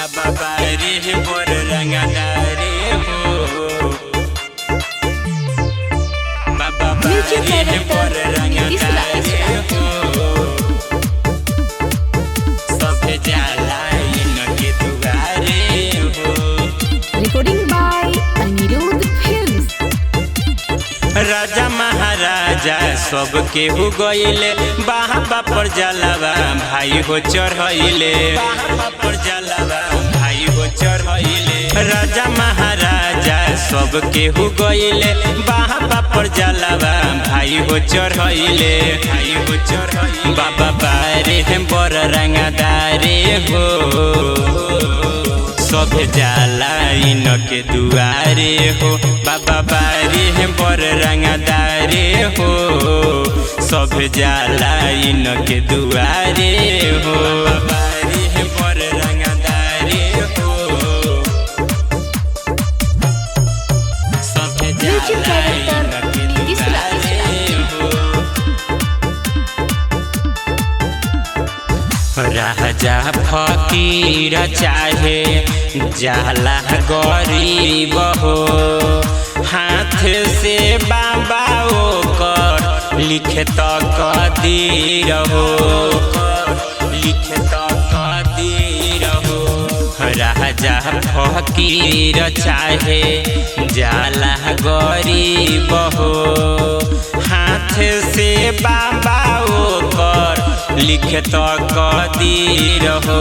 बाबा बारे पर रंगदारे हो, बाबा बारे पर रंगदारे हो, सब जाला इनके दुआरे हो। Recording by Anirudh films. राजा महाराजा सब केहू गइले, बाबा पर जलावा भाई हो चढ़ैले, बाबा पर जलावा भाई हो चढ़ैले। राजा महाराजा सब केहू गइले, बाबा पर जलावा भाई हो चढ़ैले, भाई हो चढ़ैले। बाबा बारे बर रंगदारे हो, सब जाला इनके दुआरे हो, बाबा बारे बर रंगदारे हो, सब जाला इनके दुआरे हो, बाबा बारे बर रंगदारे हो, सब जाला इनके दुआरे हो। राजा फकीर चाहे जाला गरीब हो, हाथ से बाबा ओकर लिखे तो कदीर हो, लिखे तो कदीर हो। राजा फकीर चाहे जाला गरीब हो, हाथ से बाबा ओकर लिखे तो कदीर हो।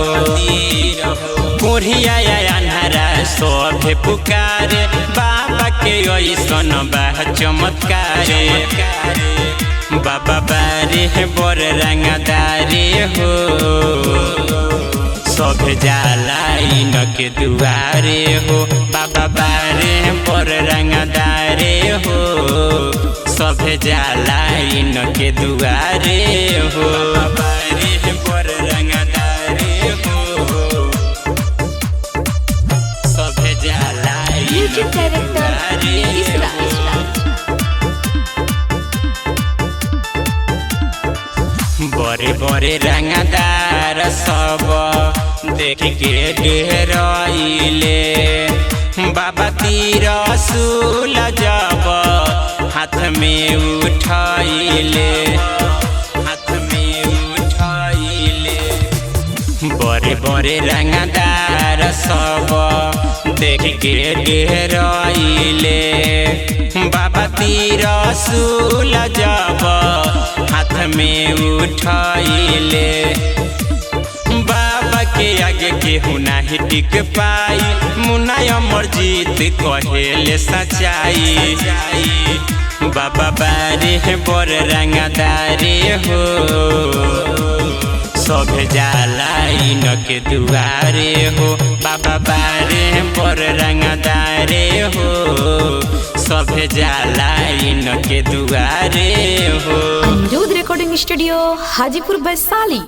कोढ़िया अन्हारा सभे पुकारे, बाबा के ऐसन बा चमत्कारे, बाबा बारे बर रंगदारे हो, सब जाला इनके दुआरे हो, बाबा बारे बर रंगदारे हो, सब जाला इनके दुआरे हो, बारे बर रंगदारे हो, सब जाला इनके दुआरे हो। बड़े बड़े रंगदार सब देख के डेराइले, बाबा त्रिशूल जब हाथ में उठाइले, हाथ में उठाइले। बड़े बड़े रंगदार सब देख के डेराइले, बाबा त्रिशूल जब हाथ में उठाइले। बाबा के आगे केहू नाही टिक पाई, मुन्ना अमरजीत कहेले सच्चाई, बाबा बारे बर रंगदारे हो, सब जाला इनके दुआरे हो, बाबा बारे बर रंगदारे हो, सब जाला इनके दुआरे हो। Anirudh recording studio Hajipur Vaishali.